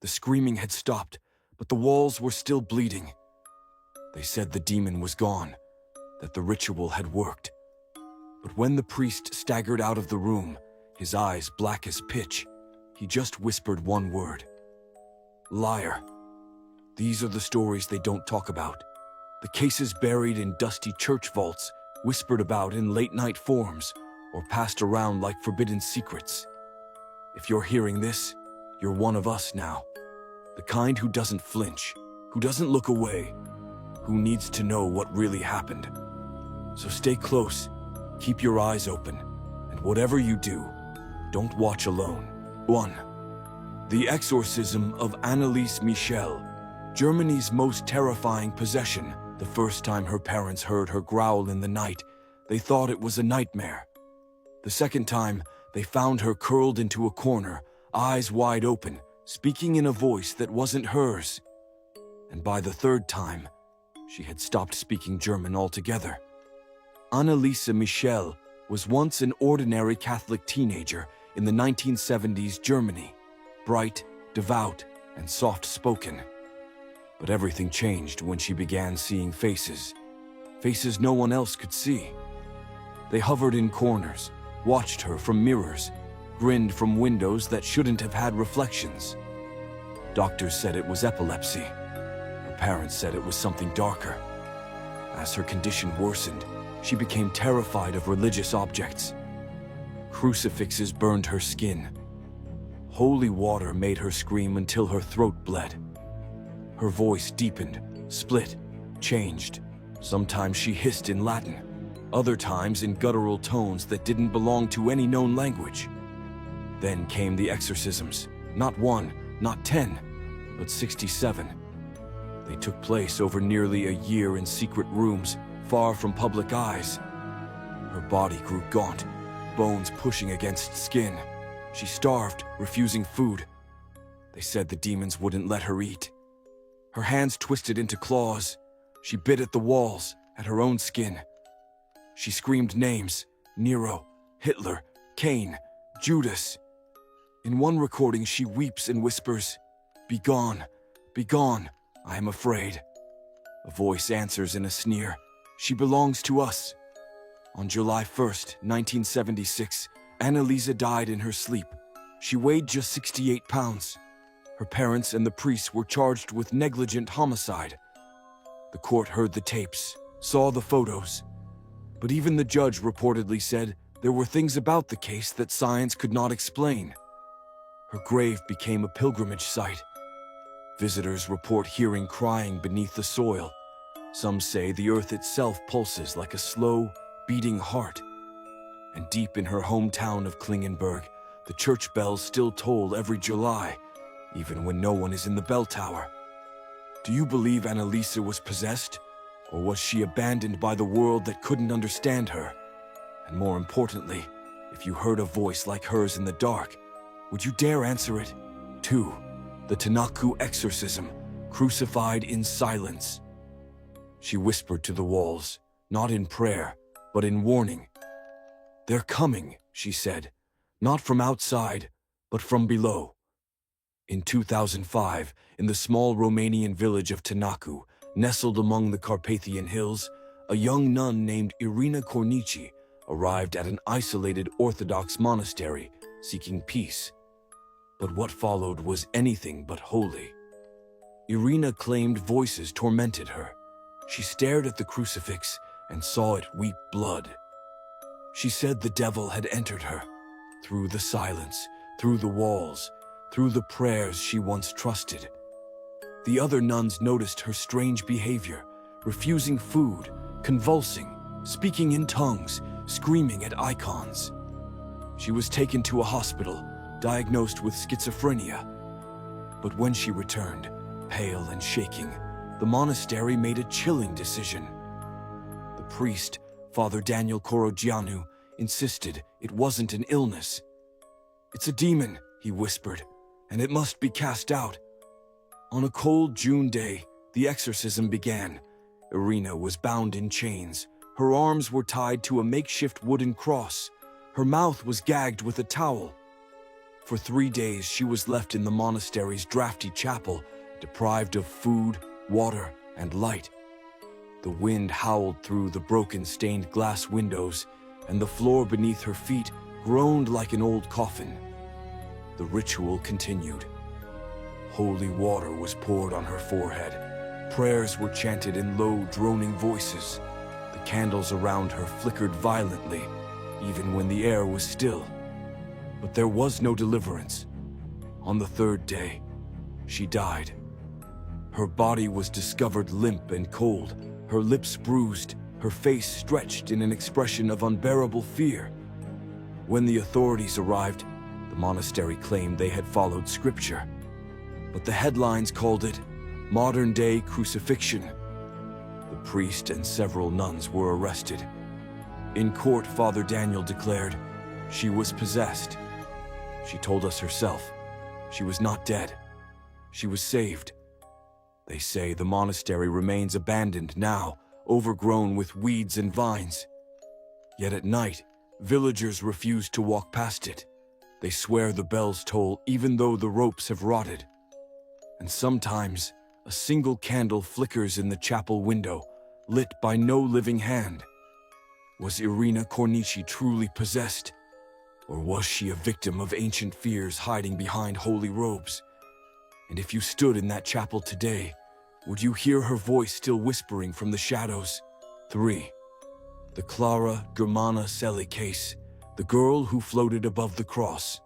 The screaming had stopped, but the walls were still bleeding. They said the demon was gone, that the ritual had worked. But when the priest staggered out of the room, his eyes black as pitch, he just whispered one word: liar. These are the stories they don't talk about. The cases buried in dusty church vaults, whispered about in late-night forums, or passed around like forbidden secrets. If you're hearing this, you're one of us now. The kind who doesn't flinch, who doesn't look away, who needs to know what really happened. So stay close, keep your eyes open, and whatever you do, don't watch alone. 1. The Exorcism of Anneliese Michel, Germany's most terrifying possession. The first time her parents heard her growl in the night, they thought it was a nightmare. The second time, they found her curled into a corner, eyes wide open, speaking in a voice that wasn't hers. And by the third time, she had stopped speaking German altogether. Anneliese Michel was once an ordinary Catholic teenager in the 1970s Germany, bright, devout, and soft-spoken. But everything changed when she began seeing faces no one else could see. They hovered in corners, watched her from mirrors, grinned from windows that shouldn't have had reflections. Doctors said it was epilepsy. Her parents said it was something darker. As her condition worsened, she became terrified of religious objects. Crucifixes burned her skin. Holy water made her scream until her throat bled. Her voice deepened, split, changed. Sometimes she hissed in Latin, other times in guttural tones that didn't belong to any known language. Then came the exorcisms, not 1, not 10, but 67. They took place over nearly a year in secret rooms, far from public eyes. Her body grew gaunt, bones pushing against skin. She starved, refusing food. They said the demons wouldn't let her eat. Her hands twisted into claws. She bit at the walls, at her own skin. She screamed names: Nero, Hitler, Cain, Judas. In one recording, she weeps and whispers, be gone, I am afraid." A voice answers in a sneer, "She belongs to us." On July 1st, 1976, Anneliese died in her sleep. She weighed just 68 pounds. Her parents and the priests were charged with negligent homicide. The court heard the tapes, saw the photos. But even the judge reportedly said there were things about the case that science could not explain. Her grave became a pilgrimage site. Visitors report hearing crying beneath the soil. Some say the earth itself pulses like a slow, beating heart. And deep in her hometown of Klingenberg, the church bells still toll every July, even when no one is in the bell tower. Do you believe Anneliese was possessed? Or was she abandoned by the world that couldn't understand her? And more importantly, if you heard a voice like hers in the dark, would you dare answer it? 2. The Tanaku Exorcism, crucified in silence. She whispered to the walls, not in prayer, but in warning. "They're coming," she said, "not from outside, but from below." In 2005, in the small Romanian village of Tanaku, nestled among the Carpathian Hills, a young nun named Irina Cornici arrived at an isolated Orthodox monastery seeking peace. But what followed was anything but holy. Irina claimed voices tormented her. She stared at the crucifix and saw it weep blood. She said the devil had entered her, through the silence, through the walls, through the prayers she once trusted. The other nuns noticed her strange behavior, refusing food, convulsing, speaking in tongues, screaming at icons. She was taken to a hospital, diagnosed with schizophrenia. But when she returned, pale and shaking, the monastery made a chilling decision. The priest, Father Daniel Corogianu, insisted it wasn't an illness. "It's a demon," he whispered, "and it must be cast out." On a cold June day, the exorcism began. Irina was bound in chains. Her arms were tied to a makeshift wooden cross. Her mouth was gagged with a towel. For 3 days, she was left in the monastery's drafty chapel, deprived of food, water, and light. The wind howled through the broken stained glass windows, and the floor beneath her feet groaned like an old coffin. The ritual continued. Holy water was poured on her forehead. Prayers were chanted in low, droning voices. The candles around her flickered violently, even when the air was still. But there was no deliverance. On the 3rd day, she died. Her body was discovered limp and cold, her lips bruised, her face stretched in an expression of unbearable fear. When the authorities arrived, the monastery claimed they had followed scripture. But the headlines called it modern-day crucifixion. The priest and several nuns were arrested. In court, Father Daniel declared she was possessed. She told us herself she was not dead. She was saved. They say the monastery remains abandoned now, overgrown with weeds and vines. Yet at night, villagers refuse to walk past it. They swear the bells toll even though the ropes have rotted. And sometimes, a single candle flickers in the chapel window, lit by no living hand. Was Irina Cornici truly possessed? Or was she a victim of ancient fears hiding behind holy robes? And if you stood in that chapel today, would you hear her voice still whispering from the shadows? 3. The Clara Germana Celi case, the girl who floated above the cross.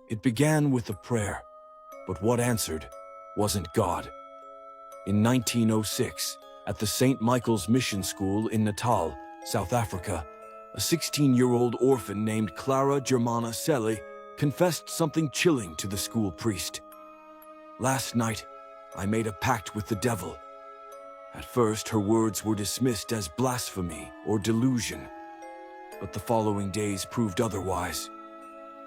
It began with a prayer, but what answered wasn't God. In 1906, at the St. Michael's Mission School in Natal, South Africa, a 16-year-old orphan named Clara Germana Celi confessed something chilling to the school priest. Last night, I made a pact with the devil. At first, her words were dismissed as blasphemy or delusion, but the following days proved otherwise.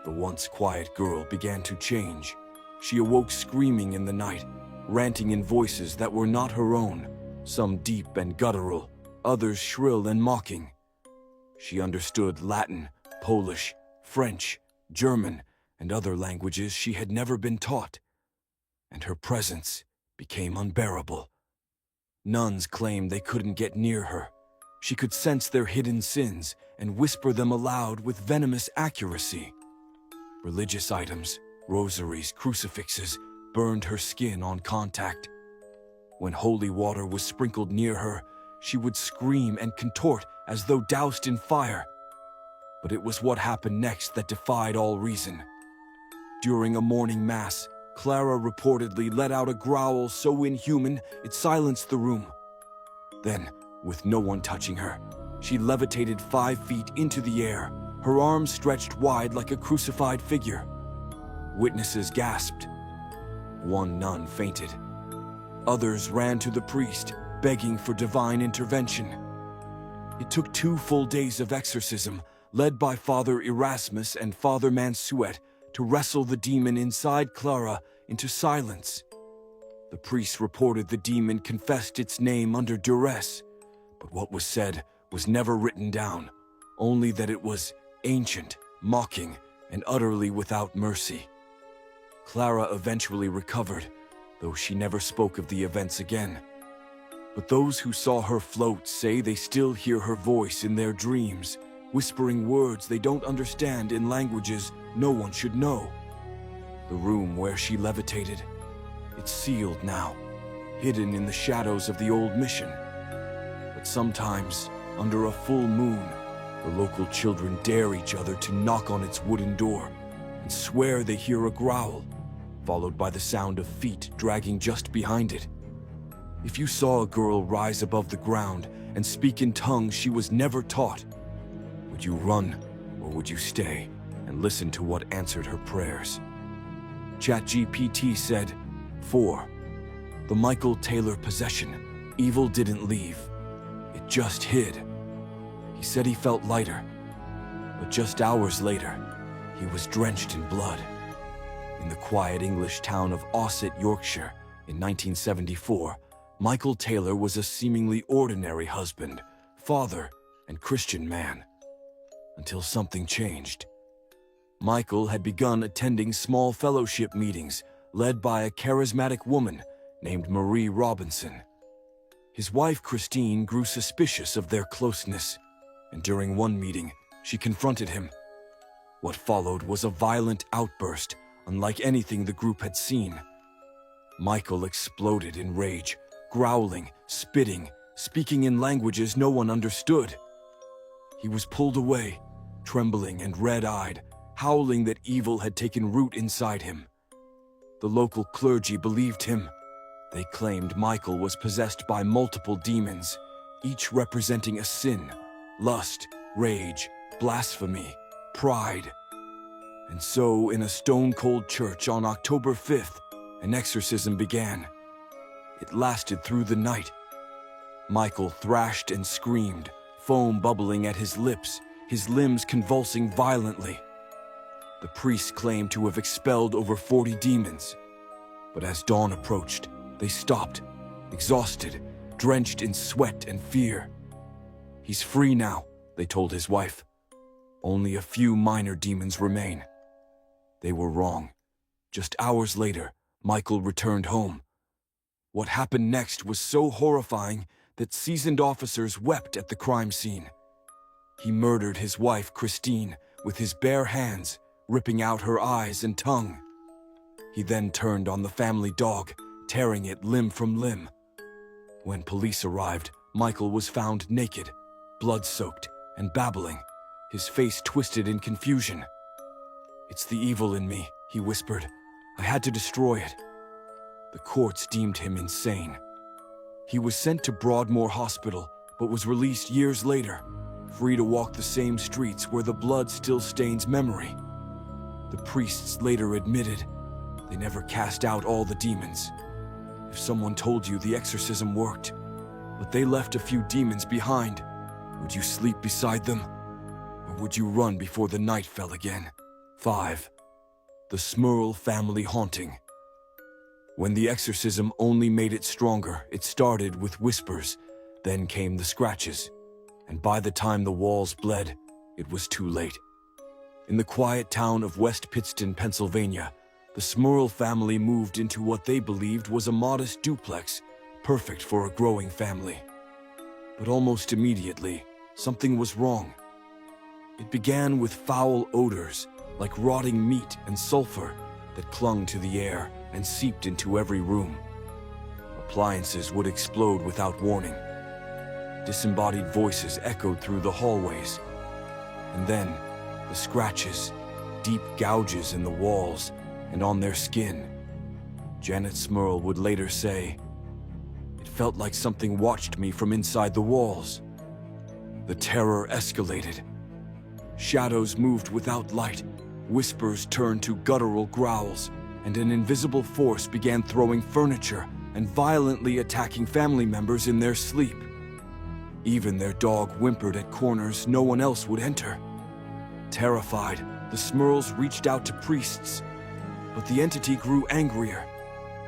The once quiet girl began to change. She awoke screaming in the night, ranting in voices that were not her own, some deep and guttural, others shrill and mocking. She understood Latin, Polish, French, German, and other languages she had never been taught, and her presence became unbearable. Nuns claimed they couldn't get near her. She could sense their hidden sins and whisper them aloud with venomous accuracy. Religious items, rosaries, crucifixes, burned her skin on contact. When holy water was sprinkled near her, she would scream and contort as though doused in fire. But it was what happened next that defied all reason. During a morning mass, Clara reportedly let out a growl so inhuman it silenced the room. Then, with no one touching her, she levitated 5 feet into the air, her arms stretched wide like a crucified figure. Witnesses gasped. One nun fainted. Others ran to the priest, begging for divine intervention. It took 2 full days of exorcism, led by Father Erasmus and Father Mansuet, to wrestle the demon inside Clara into silence. The priest reported the demon confessed its name under duress, but what was said was never written down, only that it was ancient, mocking, and utterly without mercy. Clara eventually recovered, though she never spoke of the events again. But those who saw her float say they still hear her voice in their dreams, whispering words they don't understand in languages no one should know. The room where she levitated, it's sealed now, hidden in the shadows of the old mission. But sometimes, under a full moon, the local children dare each other to knock on its wooden door and swear they hear a growl, followed by the sound of feet dragging just behind it. If you saw a girl rise above the ground and speak in tongues she was never taught, would you run or would you stay and listen to what answered her prayers? ChatGPT said, 4. The Michael Taylor possession. Evil didn't leave. It just hid. He said he felt lighter, but just hours later, he was drenched in blood. In the quiet English town of Ossett, Yorkshire, in 1974, Michael Taylor was a seemingly ordinary husband, father, and Christian man. Until something changed. Michael had begun attending small fellowship meetings led by a charismatic woman named Marie Robinson. His wife Christine grew suspicious of their closeness, and during one meeting, she confronted him. What followed was a violent outburst unlike anything the group had seen. Michael exploded in rage, growling, spitting, speaking in languages no one understood. He was pulled away, trembling and red-eyed, howling that evil had taken root inside him. The local clergy believed him. They claimed Michael was possessed by multiple demons, each representing a sin: lust, rage, blasphemy, pride. And so, in a stone-cold church on October 5th, an exorcism began. It lasted through the night. Michael thrashed and screamed, foam bubbling at his lips, his limbs convulsing violently. The priests claimed to have expelled over 40 demons. But as dawn approached, they stopped, exhausted, drenched in sweat and fear. "He's free now," they told his wife. "Only a few minor demons remain." They were wrong. Just hours later, Michael returned home. What happened next was so horrifying that seasoned officers wept at the crime scene. He murdered his wife, Christine, with his bare hands, ripping out her eyes and tongue. He then turned on the family dog, tearing it limb from limb. When police arrived, Michael was found naked, blood-soaked, and babbling, his face twisted in confusion. "It's the evil in me," he whispered. "I had to destroy it." The courts deemed him insane. He was sent to Broadmoor Hospital, but was released years later, free to walk the same streets where the blood still stains memory. The priests later admitted they never cast out all the demons. If someone told you the exorcism worked, but they left a few demons behind, would you sleep beside them? Or would you run before the night fell again? 5. The Smurl family haunting. When the exorcism only made it stronger, it started with whispers, then came the scratches, and by the time the walls bled, it was too late. In the quiet town of West Pittston, Pennsylvania, the Smurl family moved into what they believed was a modest duplex, perfect for a growing family. But almost immediately, something was wrong. It began with foul odors, like rotting meat and sulfur, that clung to the air and seeped into every room. Appliances would explode without warning. Disembodied voices echoed through the hallways. And then, the scratches, deep gouges in the walls and on their skin. Janet Smurl would later say, "It felt like something watched me from inside the walls." The terror escalated. Shadows moved without light, whispers turned to guttural growls, and an invisible force began throwing furniture and violently attacking family members in their sleep. Even their dog whimpered at corners no one else would enter. Terrified, the Smurls reached out to priests, but the entity grew angrier.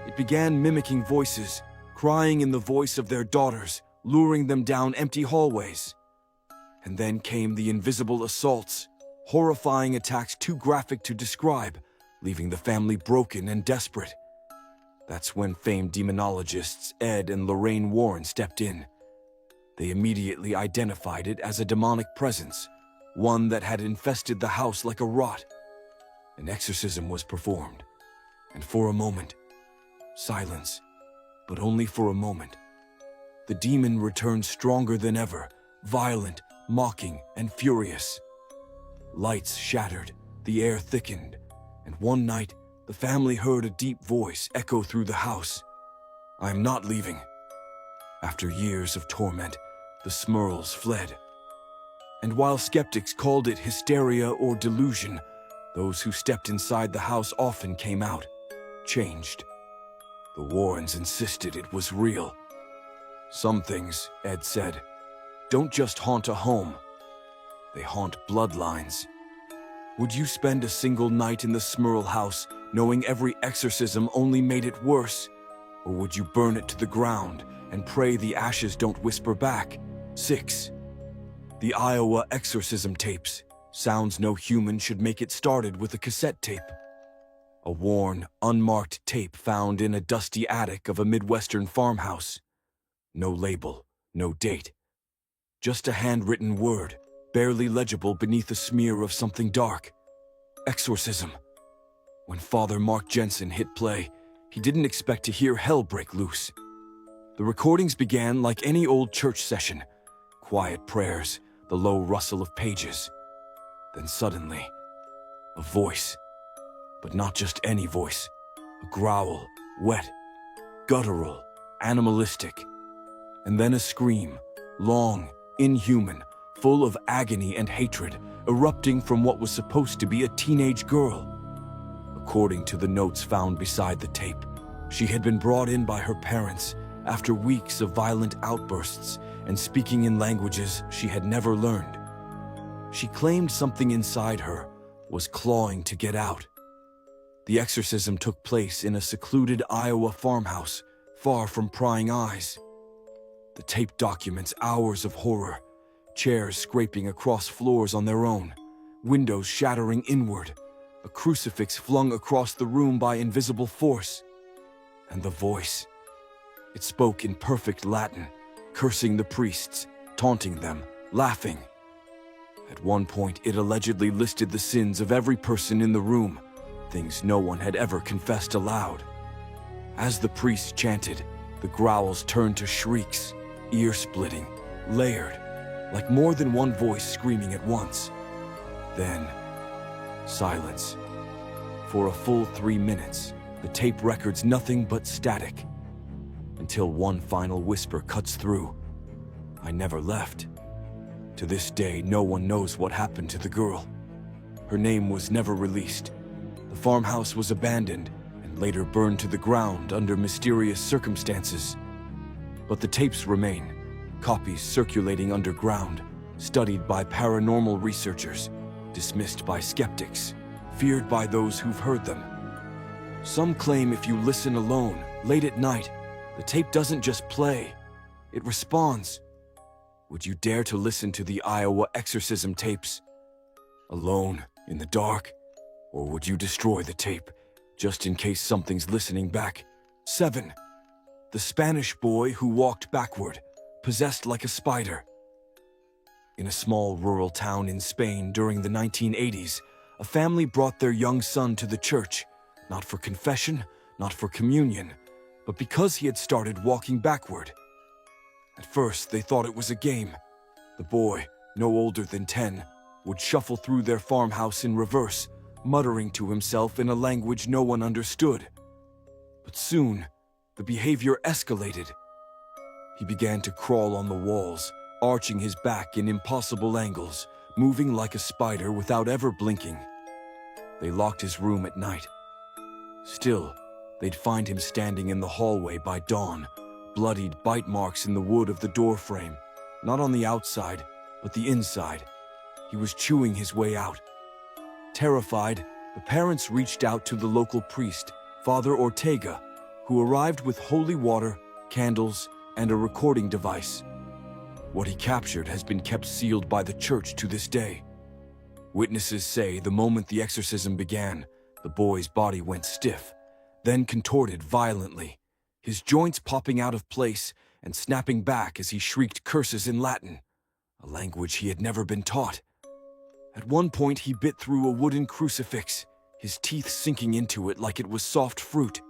It began mimicking voices, crying in the voice of their daughters, luring them down empty hallways. And then came the invisible assaults, horrifying attacks too graphic to describe, leaving the family broken and desperate. That's when famed demonologists Ed and Lorraine Warren stepped in. They immediately identified it as a demonic presence, one that had infested the house like a rot. An exorcism was performed, and for a moment, silence, but only for a moment. The demon returned stronger than ever, violent, mocking, and furious. Lights shattered, the air thickened, and one night, the family heard a deep voice echo through the house. "I am not leaving." After years of torment, the Smurls fled. And while skeptics called it hysteria or delusion, those who stepped inside the house often came out, changed. The Warrens insisted it was real. "Some things," Ed said, "don't just haunt a home. They haunt bloodlines." Would you spend a single night in the Smurl house knowing every exorcism only made it worse? Or would you burn it to the ground and pray the ashes don't whisper back? 6. The Iowa exorcism tapes. sounds no human should make it started with a cassette tape. A worn, unmarked tape found in a dusty attic of a Midwestern farmhouse. No label, no date. Just a handwritten word, barely legible beneath a smear of something dark. Exorcism. When Father Mark Jensen hit play, he didn't expect to hear hell break loose. The recordings began like any old church session. Quiet prayers, the low rustle of pages. Then suddenly, a voice. But not just any voice. A growl, wet, guttural, animalistic. And then a scream, long, inhuman, full of agony and hatred, erupting from what was supposed to be a teenage girl. According to the notes found beside the tape, she had been brought in by her parents after weeks of violent outbursts and speaking in languages she had never learned. She claimed something inside her was clawing to get out. The exorcism took place in a secluded Iowa farmhouse, far from prying eyes. The tape documents hours of horror, chairs scraping across floors on their own, windows shattering inward, a crucifix flung across the room by invisible force. And the voice. It spoke in perfect Latin, cursing the priests, taunting them, laughing. At one point, it allegedly listed the sins of every person in the room, things no one had ever confessed aloud. As the priest chanted, the growls turned to shrieks, ear-splitting, layered, like more than one voice screaming at once. Then, silence. For a full 3 minutes, the tape records nothing but static. Until one final whisper cuts through. I never left. To this day, no one knows what happened to the girl. Her name was never released. The farmhouse was abandoned and later burned to the ground under mysterious circumstances. But the tapes remain, copies circulating underground, studied by paranormal researchers, dismissed by skeptics, feared by those who've heard them. Some claim if you listen alone, late at night, the tape doesn't just play, it responds. Would you dare to listen to the Iowa exorcism tapes? Alone, in the dark? Or would you destroy the tape, just in case something's listening back? 7. The Spanish boy who walked backward, possessed like a spider. In a small rural town in Spain during the 1980s, a family brought their young son to the church, not for confession, not for communion, but because he had started walking backward. At first, they thought it was a game. The boy, no older than 10, would shuffle through their farmhouse in reverse, muttering to himself in a language no one understood. But soon, the behavior escalated. He began to crawl on the walls, arching his back in impossible angles, moving like a spider without ever blinking. They locked his room at night. Still, they'd find him standing in the hallway by dawn, bloodied bite marks in the wood of the doorframe, not on the outside, but the inside. He was chewing his way out. Terrified, the parents reached out to the local priest, Father Ortega, who arrived with holy water, candles, and a recording device. What he captured has been kept sealed by the church to this day. Witnesses say the moment the exorcism began, the boy's body went stiff, then contorted violently, his joints popping out of place and snapping back as he shrieked curses in Latin, a language he had never been taught. At one point, he bit through a wooden crucifix, his teeth sinking into it like it was soft fruit.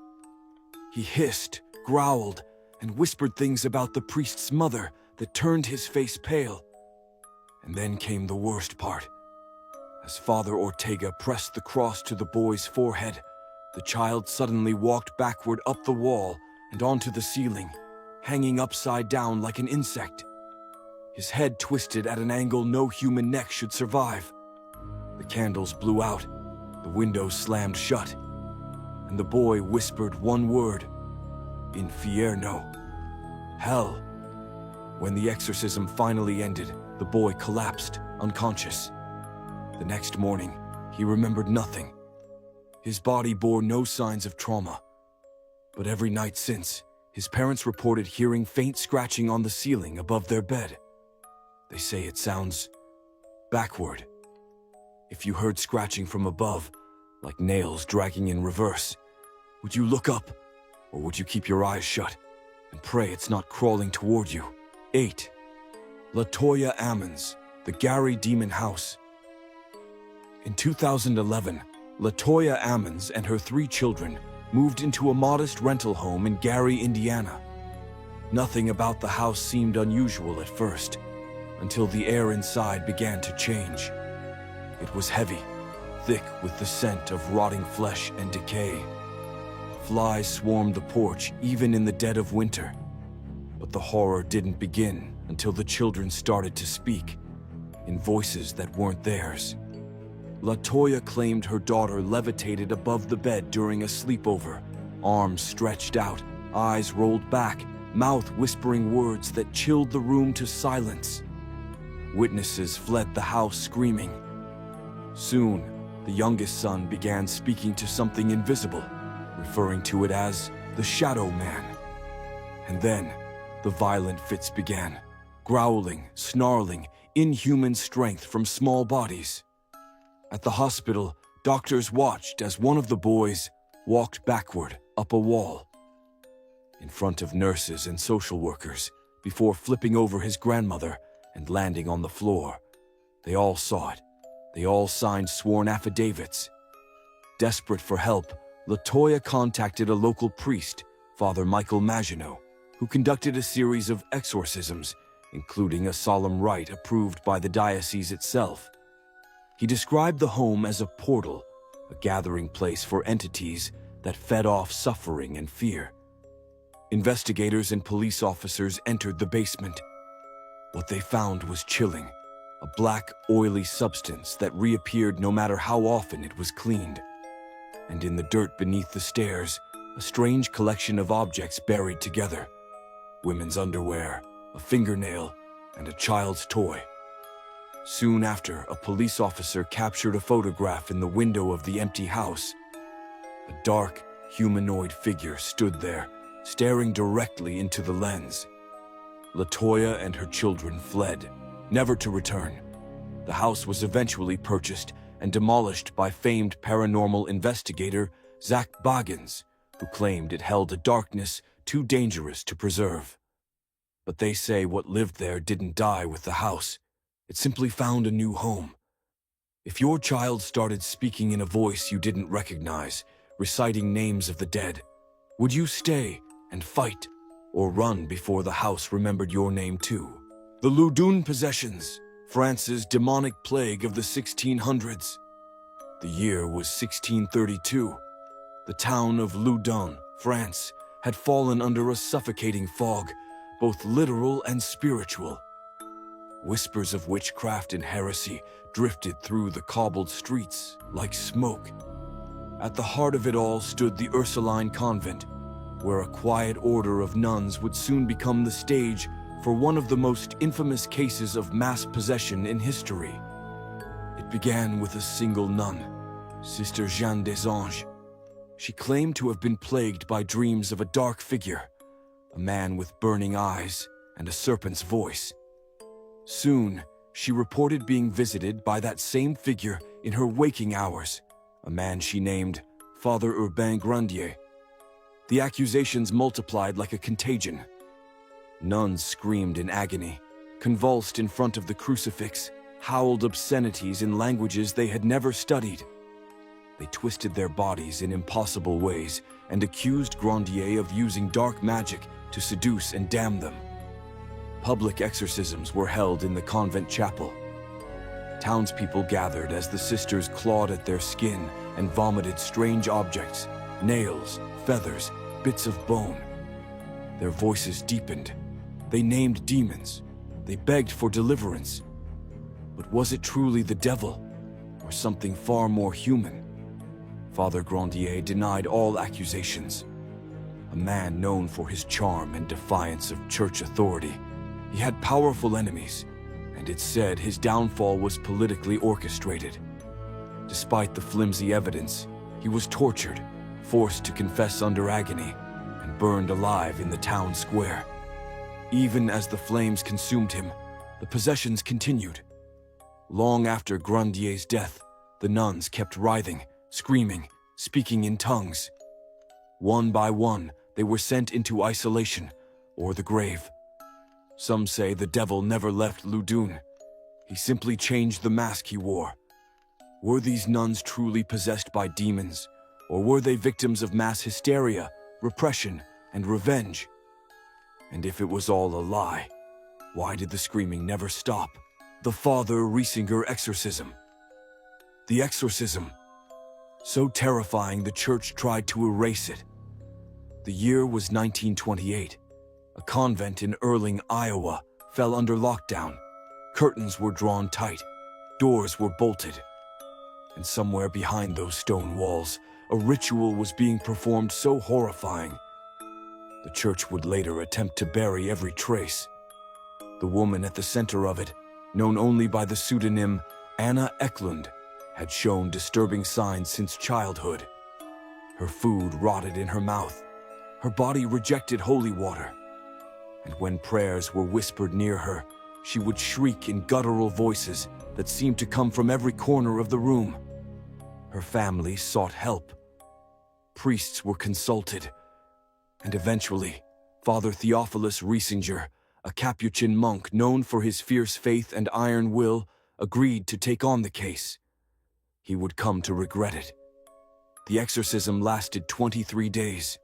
He hissed, growled, and whispered things about the priest's mother that turned his face pale. And then came the worst part. As Father Ortega pressed the cross to the boy's forehead, the child suddenly walked backward up the wall and onto the ceiling, hanging upside down like an insect. His head twisted at an angle no human neck should survive. The candles blew out, the windows slammed shut, and the boy whispered one word: Infierno. Hell. When the exorcism finally ended, the boy collapsed, unconscious. The next morning, he remembered nothing. His body bore no signs of trauma. But every night since, his parents reported hearing faint scratching on the ceiling above their bed. They say it sounds backward. If you heard scratching from above, like nails dragging in reverse, would you look up, or would you keep your eyes shut and pray it's not crawling toward you? 8. LaToya Ammons, the Gary Demon House. In 2011, LaToya Ammons and her 3 children moved into a modest rental home in Gary, Indiana. Nothing about the house seemed unusual at first, until the air inside began to change. It was heavy, thick with the scent of rotting flesh and decay. Flies swarmed the porch even in the dead of winter. But the horror didn't begin until the children started to speak, in voices that weren't theirs. LaToya claimed her daughter levitated above the bed during a sleepover, arms stretched out, eyes rolled back, mouth whispering words that chilled the room to silence. Witnesses fled the house screaming. Soon, the youngest son began speaking to something invisible, referring to it as the Shadow Man. And then, the violent fits began, growling, snarling, inhuman strength from small bodies. At the hospital, doctors watched as one of the boys walked backward up a wall, in front of nurses and social workers, before flipping over his grandmother and landing on the floor. They all saw it. They all signed sworn affidavits. Desperate for help, LaToya contacted a local priest, Father Michael Maginot, who conducted a series of exorcisms, including a solemn rite approved by the diocese itself. He described the home as a portal, a gathering place for entities that fed off suffering and fear. Investigators and police officers entered the basement. What they found was chilling, a black, oily substance that reappeared no matter how often it was cleaned. And in the dirt beneath the stairs, a strange collection of objects buried together. Women's underwear, a fingernail, and a child's toy. Soon after, a police officer captured a photograph in the window of the empty house. A dark, humanoid figure stood there, staring directly into the lens. LaToya and her children fled, never to return. The house was eventually purchased and demolished by famed paranormal investigator Zach Bagans, who claimed it held a darkness too dangerous to preserve. But they say what lived there didn't die with the house. It simply found a new home. If your child started speaking in a voice you didn't recognize, reciting names of the dead, would you stay and fight, or run before the house remembered your name too? The Loudun possessions, France's demonic plague of the 1600s. The year was 1632. The town of Loudun, France, had fallen under a suffocating fog, both literal and spiritual. Whispers of witchcraft and heresy drifted through the cobbled streets like smoke. At the heart of it all stood the Ursuline convent, where a quiet order of nuns would soon become the stage for one of the most infamous cases of mass possession in history. It began with a single nun, Sister Jeanne des Anges. She claimed to have been plagued by dreams of a dark figure, a man with burning eyes and a serpent's voice. Soon, she reported being visited by that same figure in her waking hours, a man she named Father Urbain Grandier. The accusations multiplied like a contagion. Nuns screamed in agony, convulsed in front of the crucifix, howled obscenities in languages they had never studied. They twisted their bodies in impossible ways and accused Grandier of using dark magic to seduce and damn them. Public exorcisms were held in the convent chapel. Townspeople gathered as the sisters clawed at their skin and vomited strange objects, nails, feathers, bits of bone. Their voices deepened. They named demons. They begged for deliverance. But was it truly the devil, or something far more human? Father Grandier denied all accusations. A man known for his charm and defiance of church authority, he had powerful enemies, and it's said his downfall was politically orchestrated. Despite the flimsy evidence, he was tortured, forced to confess under agony, and burned alive in the town square. Even as the flames consumed him, the possessions continued. Long after Grandier's death, The nuns kept writhing, screaming, speaking in tongues. One by one, they were sent into isolation or the grave. Some say the devil never left Ludun. He simply changed the mask he wore. Were these nuns truly possessed by demons, or were they victims of mass hysteria, repression, and revenge? And if it was all a lie, why did the screaming never stop? The Father Riesinger exorcism. The exorcism. So terrifying the church tried to erase it. The year was 1928. A convent in Erling, Iowa, fell under lockdown. Curtains were drawn tight. Doors were bolted. And somewhere behind those stone walls, a ritual was being performed so horrifying. The church would later attempt to bury every trace. The woman at the center of it, known only by the pseudonym Anna Eklund, had shown disturbing signs since childhood. Her food rotted in her mouth. Her body rejected holy water. And when prayers were whispered near her, she would shriek in guttural voices that seemed to come from every corner of the room. Her family sought help. Priests were consulted. And eventually, Father Theophilus Riesinger, a Capuchin monk known for his fierce faith and iron will, agreed to take on the case. He would come to regret it. The exorcism lasted 23 days.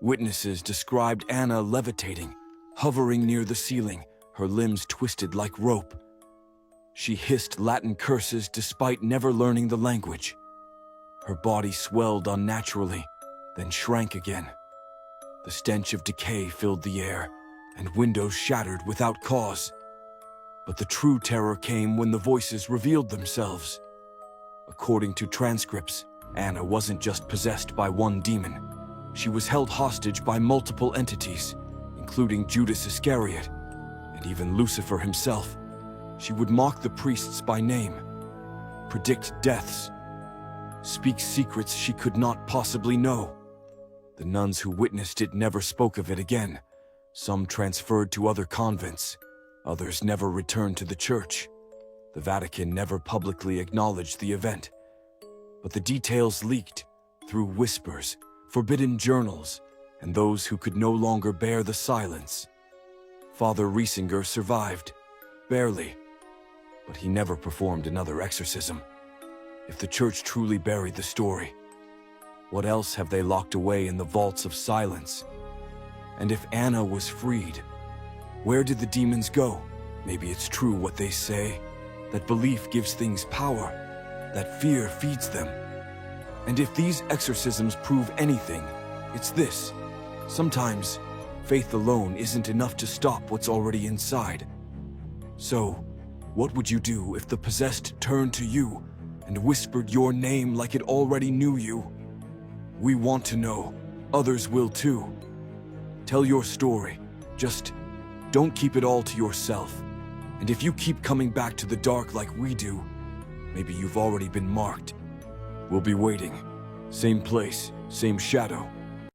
Witnesses described Anna levitating, hovering near the ceiling, her limbs twisted like rope. She hissed Latin curses despite never learning the language. Her body swelled unnaturally, then shrank again. The stench of decay filled the air, and windows shattered without cause. But the true terror came when the voices revealed themselves. According to transcripts, Anna wasn't just possessed by one demon. She was held hostage by multiple entities, including Judas Iscariot, and even Lucifer himself. She would mock the priests by name, predict deaths, speak secrets she could not possibly know. The nuns who witnessed it never spoke of it again. Some transferred to other convents, others never returned to the church. The Vatican never publicly acknowledged the event, but the details leaked through whispers, forbidden journals, and those who could no longer bear the silence. Father Riesinger survived, barely, but he never performed another exorcism. If the church truly buried the story, what else have they locked away in the vaults of silence? And if Anna was freed, where did the demons go? Maybe it's true what they say, that belief gives things power, that fear feeds them. And if these exorcisms prove anything, it's this. Sometimes, faith alone isn't enough to stop what's already inside. So, what would you do if the possessed turned to you and whispered your name like it already knew you? We want to know. Others will too. Tell your story. Just don't keep it all to yourself. And if you keep coming back to the dark like we do, maybe you've already been marked. We'll be waiting. Same place, same shadow.